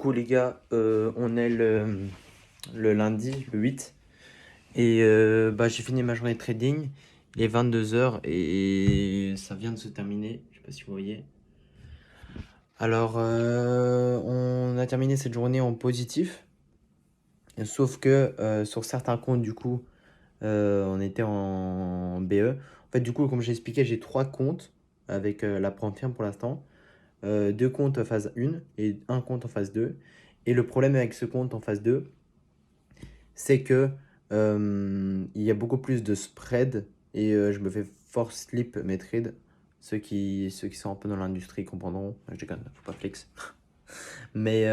coup, les gars, on est le lundi, le 8. Et j'ai fini ma journée de trading. Il est 22 h et ça vient de se terminer. Je sais pas si vous voyez. Alors, on a terminé cette journée en positif. Sauf que sur certains comptes, du coup, on était en BE. En fait, du coup, comme j'ai expliqué, j'ai 3 comptes avec la première firme pour l'instant. 2 comptes en phase 1 et un compte en phase 2. Et le problème avec ce compte en phase 2, c'est que il y a beaucoup plus de spread et je me fais force slip mes trades. Ceux qui sont un peu dans l'industrie comprendront. Je déconne, faut pas flex. Mais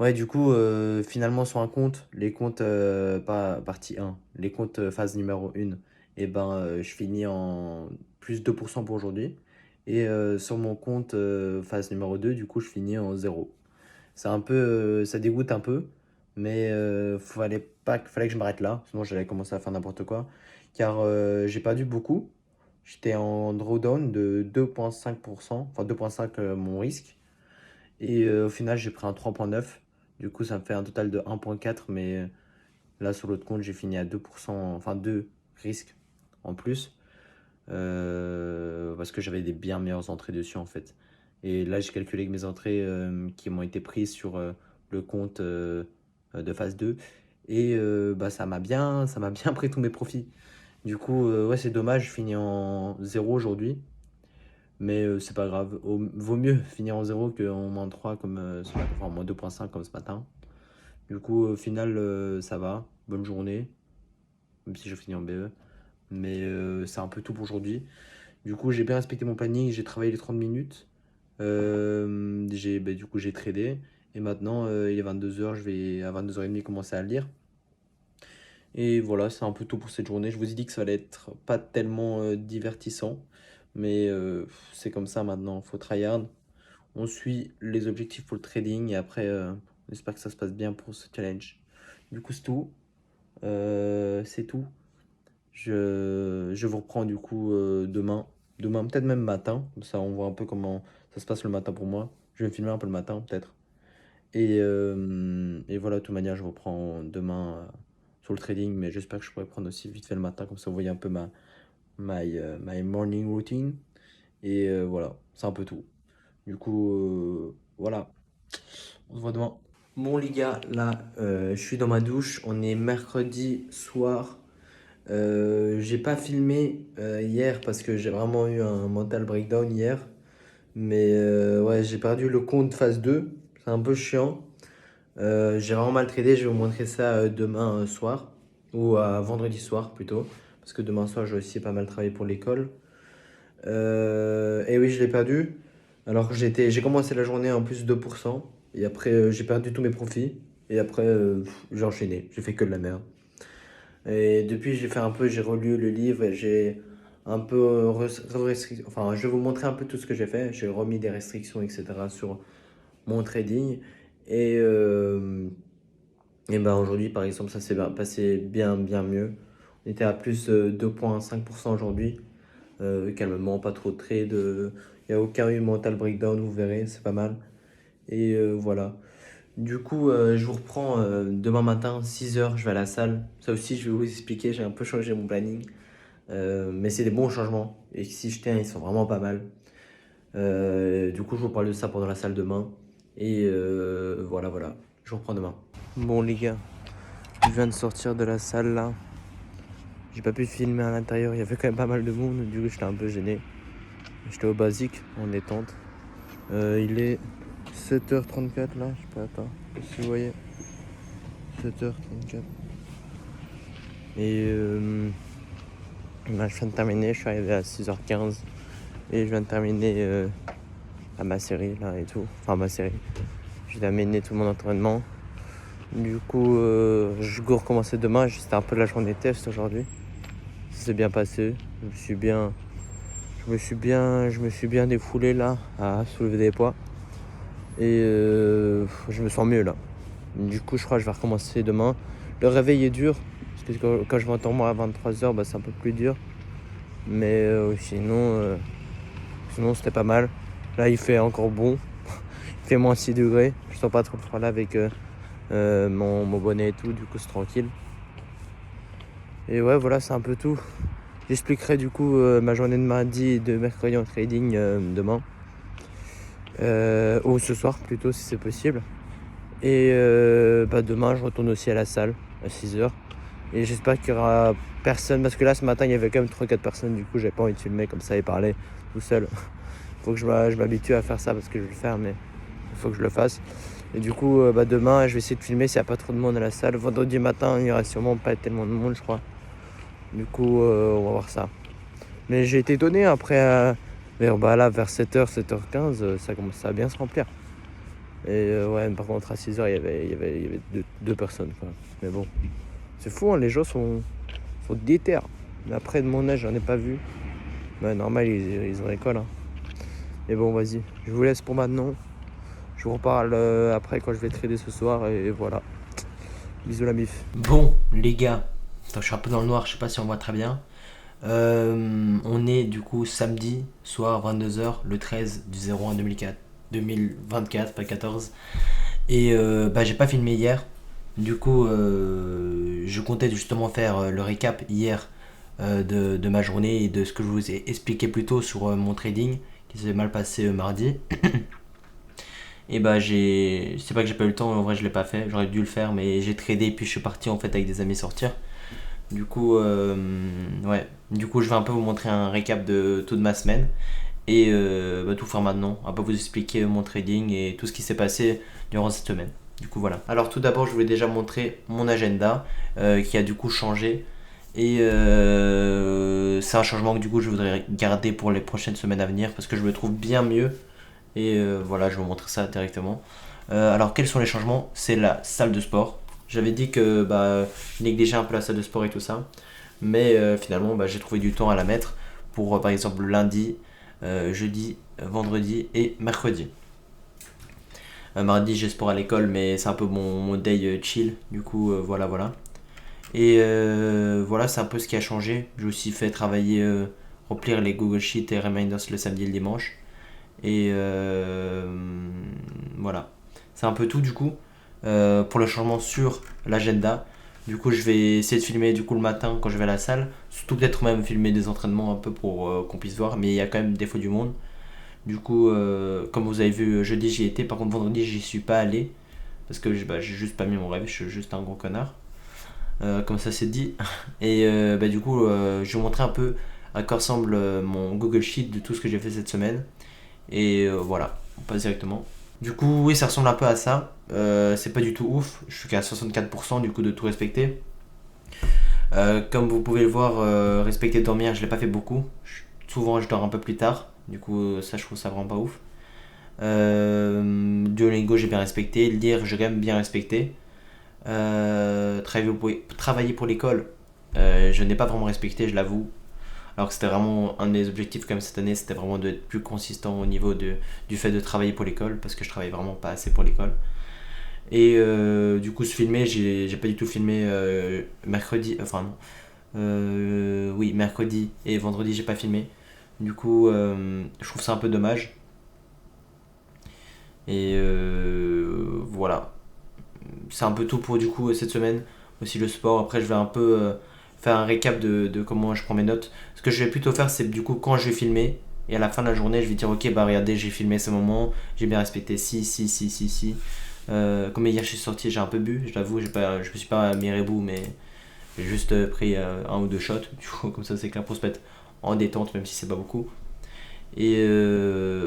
ouais, du coup, finalement, sur un compte, les comptes, pas partie 1, les comptes phase numéro 1, et ben, je finis en plus 2% pour aujourd'hui. Et sur mon compte phase numéro 2, du coup, je finis en 0. C'est un peu, ça dégoûte un peu, mais fallait que je m'arrête là, sinon j'allais commencer à faire n'importe quoi. Car j'ai perdu beaucoup. J'étais en drawdown de 2,5%, enfin 2,5 mon risque. Et au final, j'ai pris un 3,9. Du coup, ça me fait un total de 1,4. Mais là, sur l'autre compte, j'ai fini à 2%, enfin 2 risques en plus. Parce que j'avais des bien meilleures entrées dessus en fait. Et là, j'ai calculé que mes entrées qui m'ont été prises sur le compte de phase 2. Et ça m'a bien pris tous mes profits. Du coup, ouais, c'est dommage, je finis en 0 aujourd'hui. Mais c'est pas grave. Vaut mieux finir en 0 qu'en -3 comme ce matin, enfin en -2,5 comme ce matin. Du coup, au final, ça va. Bonne journée, même si je finis en BE. Mais c'est un peu tout pour aujourd'hui. Du coup, j'ai bien respecté mon planning, j'ai travaillé les 30 minutes. Du coup, j'ai tradé. Et maintenant, il est 22 h, je vais à 22 h 30 commencer à lire. Et voilà, c'est un peu tout pour cette journée. Je vous ai dit que ça allait être pas tellement divertissant. Mais c'est comme ça maintenant, faut tryhard. On suit les objectifs pour le trading et après, on espère que ça se passe bien pour ce challenge. Du coup, c'est tout. C'est tout. Je vous reprends du coup demain. Demain, peut-être même matin. Comme ça, on voit un peu comment ça se passe le matin pour moi. Je vais me filmer un peu le matin, peut-être. Et voilà, de toute manière, je vous reprends demain sur le trading. Mais j'espère que je pourrai prendre aussi vite fait le matin. Comme ça, vous voyez un peu my morning routine. Et voilà, c'est un peu tout. Du coup, voilà. On se voit demain. Bon les gars, là, je suis dans ma douche. On est mercredi soir. J'ai pas filmé hier parce que j'ai vraiment eu un mental breakdown hier. Mais ouais, j'ai perdu le compte phase 2. C'est un peu chiant. J'ai vraiment mal tradé. Je vais vous montrer ça demain soir. Ou vendredi soir plutôt. Parce que demain soir, je vais aussi pas mal travailler pour l'école. Et oui, je l'ai perdu. Alors que j'ai commencé la journée en plus 2%. Et après, j'ai perdu tous mes profits. Et après, j'ai enchaîné. J'ai fait que de la merde. Et depuis, j'ai relu le livre et j'ai un peu enfin, je vais vous montrer un peu tout ce que j'ai fait. J'ai remis des restrictions, etc. sur mon trading. Et, et ben aujourd'hui, par exemple, ça s'est passé bien mieux. On était à plus 2,5% aujourd'hui. Calmement, pas trop de trade. Il n'y a aucun mental breakdown, vous verrez, c'est pas mal. Et voilà. Du coup, je vous reprends demain matin, 6 h, je vais à la salle. Ça aussi, je vais vous expliquer, j'ai un peu changé mon planning. Mais c'est des bons changements. Et si je tiens, ils sont vraiment pas mal. Du coup, je vous parle de ça pendant la salle demain. Et voilà. Je vous reprends demain. Bon, les gars, je viens de sortir de la salle là. J'ai pas pu filmer à l'intérieur, il y avait quand même pas mal de monde. Du coup, j'étais un peu gêné. J'étais au basique, en détente. Il est 7h34 là, je sais pas, attends, si vous voyez. 7h34. Et là, je viens de terminer, je suis arrivé à 6h15. Et je viens de terminer à ma série là et tout. Enfin, ma série. Je vais amener tout mon entraînement. Du coup, je vais recommencer demain. C'était un peu la journée test aujourd'hui. Ça s'est bien passé. Je me suis bien défoulé là à soulever des poids. Et je me sens mieux là. Du coup, je crois que je vais recommencer demain. Le réveil est dur. Parce que quand je m'endors à 23 h, bah, c'est un peu plus dur. Mais sinon c'était pas mal. Là, il fait encore bon. Il Il fait moins 6 degrés. Je sens pas trop le froid là avec mon bonnet et tout. Du coup, c'est tranquille. Et ouais, voilà, c'est un peu tout. J'expliquerai du coup ma journée de mardi et de mercredi en trading demain. Ou ce soir plutôt si c'est possible. Et demain je retourne aussi à la salle à 6h. Et j'espère qu'il y aura personne. Parce que là ce matin il y avait quand même 3-4 personnes. Du coup j'avais pas envie de filmer comme ça et parler tout seul. Faut que je m'habitue à faire ça parce que je vais le faire, mais il faut que je le fasse. Et du coup demain je vais essayer de filmer s'il n'y a pas trop de monde à la salle. Vendredi matin il n'y aura sûrement pas tellement de monde je crois. Du coup on va voir ça. Mais j'ai été étonné après vers 7h, 7h15 ça commence à bien se remplir. Et ouais, par contre à 6h il y avait deux personnes quoi. Mais bon, c'est fou hein, les gens sont déter. Mais après de mon âge j'en ai pas vu. Ouais, normal ils ont l'école hein. Mais bon vas-y, je vous laisse pour maintenant. Je vous reparle après quand je vais trader ce soir et voilà. Bisous la mif. Bon les gars, attends, je suis un peu dans le noir, je sais pas si on voit très bien. On est du coup samedi soir 22h le 13 du 01 2024, pas 14. Et j'ai pas filmé hier. Du coup je comptais justement faire le récap hier de ma journée et de ce que je vous ai expliqué plus tôt sur mon trading qui s'est mal passé mardi. Et c'est pas que j'ai pas eu le temps, en vrai je l'ai pas fait, j'aurais dû le faire, mais j'ai tradé puis je suis parti en fait avec des amis sortir. Du coup je vais un peu vous montrer un récap de toute ma semaine et tout faire maintenant, un peu vous expliquer mon trading et tout ce qui s'est passé durant cette semaine. Du coup voilà. Alors tout d'abord je voulais déjà montrer mon agenda qui a du coup changé et c'est un changement que du coup je voudrais garder pour les prochaines semaines à venir parce que je me trouve bien mieux et voilà, je vais vous montrer ça directement. Alors quels sont les changements? C'est la salle de sport. J'avais dit que je négligeais un peu la salle de sport et tout ça, mais finalement j'ai trouvé du temps à la mettre pour par exemple lundi, jeudi, vendredi et mercredi. Mardi j'ai sport à l'école, mais c'est un peu mon day chill, du coup voilà. Et voilà, c'est un peu ce qui a changé. J'ai aussi fait travailler, remplir les Google Sheets et Reminders le samedi et le dimanche. Et voilà, c'est un peu tout du coup pour le changement sur l'agenda. Du coup je vais essayer de filmer du coup le matin quand je vais à la salle, surtout peut-être même filmer des entraînements un peu pour qu'on puisse voir, mais il y a quand même des fois du monde. Du coup comme vous avez vu jeudi j'y étais, par contre vendredi j'y suis pas allé parce que j'ai juste pas mis mon rêve, je suis juste un gros connard. Comme ça c'est dit. Et du coup je vais vous montrer un peu à quoi ressemble mon Google Sheet de tout ce que j'ai fait cette semaine. Et voilà, on passe directement. Du coup, oui, ça ressemble un peu à ça. C'est pas du tout ouf. Je suis qu'à 64% du coup de tout respecter. Comme vous pouvez le voir, respecter dormir, je l'ai pas fait beaucoup. Souvent, je dors un peu plus tard. Du coup, ça, je trouve ça vraiment pas ouf. Duolingo, j'ai bien respecté. Lire, j'ai quand même bien respecté. Travailler pour l'école, je n'ai pas vraiment respecté, je l'avoue. Alors que c'était vraiment un des objectifs comme cette année, c'était vraiment d'être plus consistant au niveau du fait de travailler pour l'école, parce que je travaille vraiment pas assez pour l'école. Et du coup, se filmer, j'ai pas du tout filmé mercredi, mercredi et vendredi, j'ai pas filmé. Du coup, je trouve ça un peu dommage. Et voilà. C'est un peu tout pour du coup cette semaine. Aussi le sport, après je vais un peu faire un récap de comment je prends mes notes. Ce que je vais plutôt faire, c'est du coup quand je vais filmer, et à la fin de la journée, je vais dire ok, regardez, j'ai filmé ce moment, j'ai bien respecté si. Comme hier, je suis sorti, j'ai un peu bu, je l'avoue, je me suis pas mis rebou, mais j'ai juste pris un ou deux shots. Du coup, comme ça, c'est clair pour se mettre en détente, même si c'est pas beaucoup. Et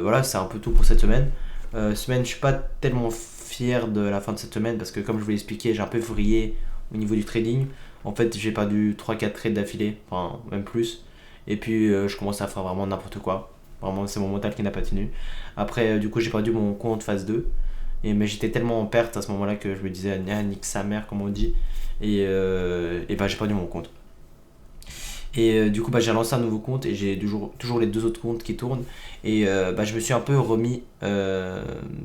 voilà, c'est un peu tout pour cette semaine. Je suis pas tellement fier de la fin de cette semaine parce que, comme je vous l'ai expliqué, j'ai un peu vrillé au niveau du trading. En fait, j'ai perdu 3-4 trades d'affilée, enfin même plus. Et puis, je commence à faire vraiment n'importe quoi. Vraiment, c'est mon mental qui n'a pas tenu. Après, du coup, j'ai perdu mon compte phase 2. Mais j'étais tellement en perte à ce moment-là que je me disais, nique sa mère, comme on dit. Et j'ai perdu mon compte. Et du coup, j'ai lancé un nouveau compte et j'ai toujours les deux autres comptes qui tournent. Et je me suis un peu remis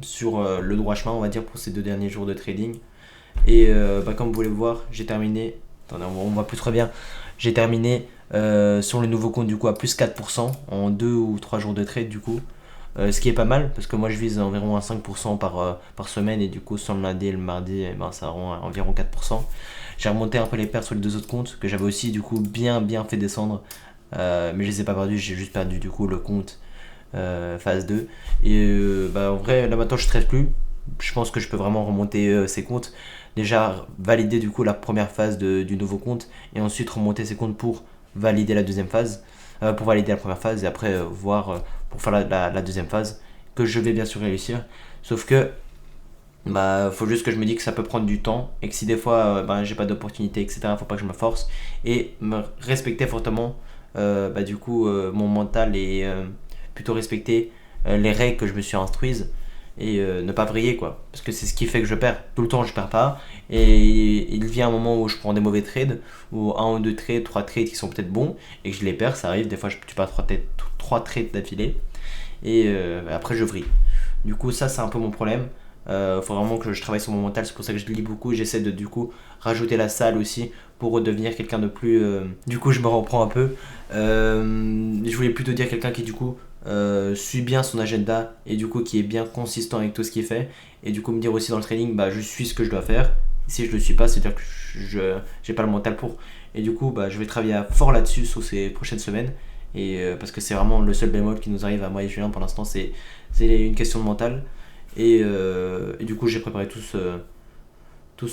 sur le droit chemin, on va dire, pour ces 2 derniers jours de trading. Et comme vous pouvez le voir, j'ai terminé. Attendez, on voit plus très bien. J'ai terminé sur le nouveau compte du coup à plus 4% en 2 ou 3 jours de trade du coup. Ce qui est pas mal parce que moi je vise environ à 5% par semaine et du coup sur le lundi et le mardi ben, ça rend environ 4%. J'ai remonté un peu les pertes sur les 2 autres comptes que j'avais aussi du coup bien fait descendre, mais je les ai pas perdus, j'ai juste perdu du coup le compte phase 2 et bah, en vrai là maintenant je stresse plus, je pense que je peux vraiment remonter ces comptes, déjà valider du coup la première phase du nouveau compte et ensuite remonter ces comptes pour valider la deuxième phase, pour valider la première phase et après voir pour faire la deuxième phase que je vais bien sûr réussir, sauf que bah faut juste que je me dise que ça peut prendre du temps et que si des fois bah, j'ai pas d'opportunité etc, faut pas que je me force et me respecter fortement bah, du coup mon mental et plutôt respecter les règles que je me suis instruises et ne pas vriller quoi, parce que c'est ce qui fait que je perds tout le temps, je perds pas et il vient un moment où je prends des mauvais trades ou un ou deux trades, trois trades qui sont peut-être bons et que je les perds, ça arrive des fois, tu perds trois trades d'affilée et après je vrille. Du coup ça c'est un peu mon problème. Faut vraiment que je travaille sur mon mental, c'est pour ça que je lis beaucoup, j'essaie de du coup rajouter la salle aussi pour redevenir quelqu'un de plus... Du coup je me reprends un peu. Je voulais plutôt dire quelqu'un qui du coup suit bien son agenda et du coup qui est bien consistant avec tout ce qu'il fait et du coup me dire aussi dans le training bah je suis ce que je dois faire. Si je le suis pas, c'est à dire que je j'ai pas le mental pour. Et du coup bah je vais travailler fort là-dessus sur ces prochaines semaines et parce que c'est vraiment le seul bémol qui nous arrive à moi et Julien pour l'instant, c'est une question de mental. Et du coup, j'ai préparé tout, ce, tout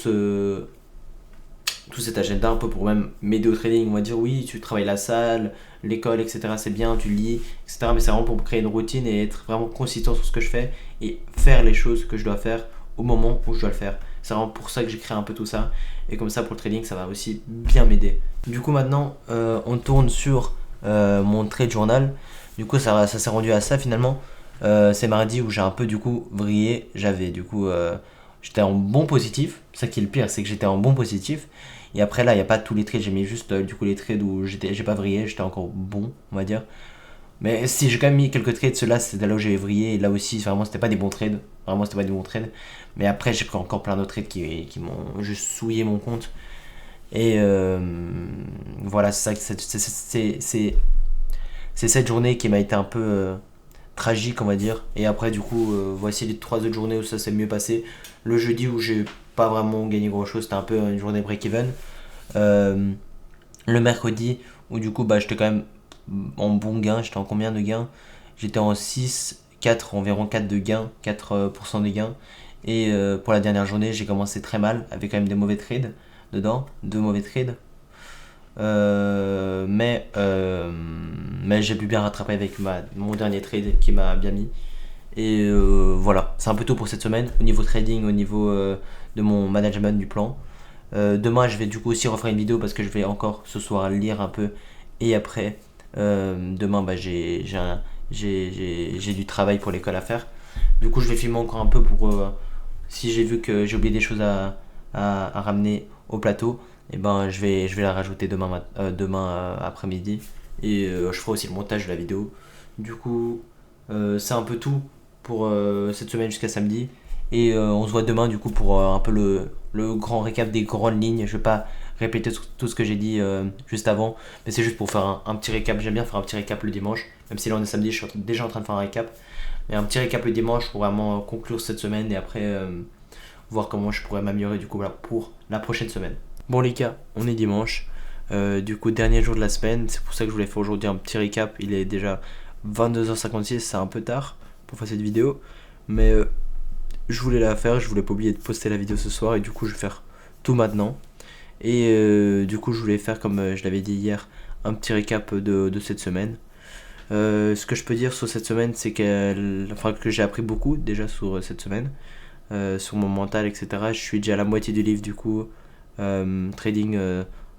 cet agenda un peu pour même m'aider au trading. On va dire, oui, tu travailles la salle, l'école, etc. C'est bien, tu lis, etc. Mais c'est vraiment pour créer une routine et être vraiment consistant sur ce que je fais et faire les choses que je dois faire au moment où je dois le faire. C'est vraiment pour ça que j'ai créé un peu tout ça. Et comme ça, pour le trading, ça va aussi bien m'aider. Du coup, maintenant, on tourne sur mon trade journal. Du coup, ça s'est rendu à ça finalement. C'est mardi où j'ai un peu du coup vrillé. J'avais du coup, j'étais en bon positif. Ça qui est le pire, c'est que j'étais en bon positif. Et après là, il n'y a pas tous les trades. J'ai mis juste du coup les trades où j'ai pas vrillé. J'étais encore bon, on va dire. Mais si j'ai quand même mis quelques trades, ceux-là c'était là où j'ai vrillé. Et là aussi, vraiment, c'était pas des bons trades. Vraiment, c'était pas des bons trades. Mais après, j'ai pris encore plein d'autres trades qui m'ont juste souillé mon compte. Et voilà, c'est ça. C'est cette journée qui m'a été un peu tragique, on va dire. Et après, du coup, voici les 3 autres journées où ça s'est mieux passé. Le jeudi où j'ai pas vraiment gagné grand chose, c'était un peu une journée break-even. Euh, le mercredi où du coup, bah, j'étais quand même en bon gain. J'étais en combien de gains? J'étais en 6 4 environ 4 de gains, 4% de gains. Et pour la dernière journée, j'ai commencé très mal, avec quand même des mauvais trades dedans, 2 mauvais trades. Mais j'ai pu bien rattraper avec mon dernier trade qui m'a bien mis. Et voilà, c'est un peu tout pour cette semaine au niveau trading, au niveau de mon management du plan. Demain, je vais du coup aussi refaire une vidéo parce que je vais encore ce soir lire un peu. Et après, demain, bah, j'ai du travail pour l'école à faire. Du coup, je vais filmer encore un peu pour si j'ai vu que j'ai oublié des choses à ramener au plateau. Et ben, je vais la rajouter demain après-midi. Et je ferai aussi le montage de la vidéo. Du coup, c'est un peu tout pour cette semaine jusqu'à samedi. Et on se voit demain du coup pour un peu le grand récap des grandes lignes. Je vais pas répéter tout ce que j'ai dit juste avant, mais c'est juste pour faire un petit récap. J'aime bien faire un petit récap le dimanche, même si là on est samedi, je suis déjà en train de faire un récap. Mais un petit récap le dimanche pour vraiment conclure cette semaine et après voir comment je pourrais m'améliorer du coup voilà, pour la prochaine semaine. Bon les gars, on est dimanche. Du coup, dernier jour de la semaine, c'est pour ça que je voulais faire aujourd'hui un petit récap. Il est déjà 22h56, c'est un peu tard pour faire cette vidéo. Mais je voulais la faire, je voulais pas oublier de poster la vidéo ce soir. Et du coup, je vais faire tout maintenant. Et du coup, je voulais faire, comme je l'avais dit hier, un petit récap de cette semaine. Ce que je peux dire sur cette semaine, c'est que j'ai appris beaucoup déjà sur cette semaine. Sur mon mental, etc. Je suis déjà à la moitié du livre du coup. Trading,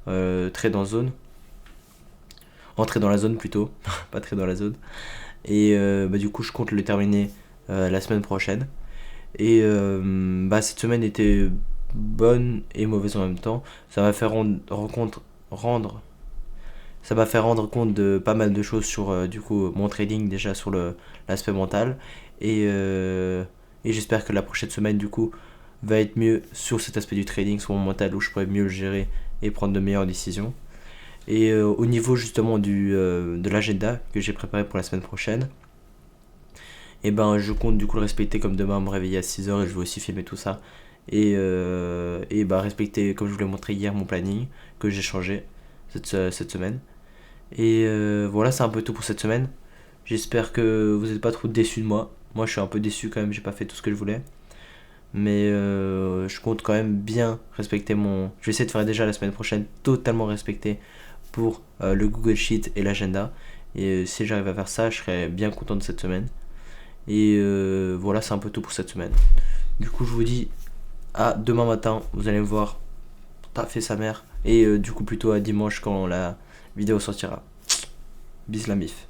trade en zone. Entrer dans la zone plutôt, pas trade dans la zone. Et bah, du coup, je compte le terminer la semaine prochaine. Et bah, cette semaine était bonne et mauvaise en même temps. Ça m'a fait ça m'a fait rendre compte de pas mal de choses sur du coup mon trading déjà sur l'aspect mental et j'espère que la prochaine semaine du coup va être mieux sur cet aspect du trading, sur mon mental où je pourrais mieux le gérer et prendre de meilleures décisions. Et au niveau justement de l'agenda que j'ai préparé pour la semaine prochaine, Et ben je compte du coup le respecter, comme demain me réveiller à 6h et je vais aussi filmer tout ça. Et bah respecter, comme je vous l'ai montré hier, mon planning que j'ai changé cette semaine. Et voilà, c'est un peu tout pour cette semaine. J'espère que vous n'êtes pas trop déçus de moi. Moi je suis un peu déçu quand même, j'ai pas fait tout ce que je voulais. Mais je compte quand même bien respecter mon... Je vais essayer de faire déjà la semaine prochaine totalement respecté pour le Google Sheet et l'agenda. Et si j'arrive à faire ça, je serai bien content de cette semaine. Et voilà, c'est un peu tout pour cette semaine. Du coup, je vous dis à demain matin. Vous allez me voir taffer sa mère. Et du coup, plutôt à dimanche quand la vidéo sortira. Bis la mif.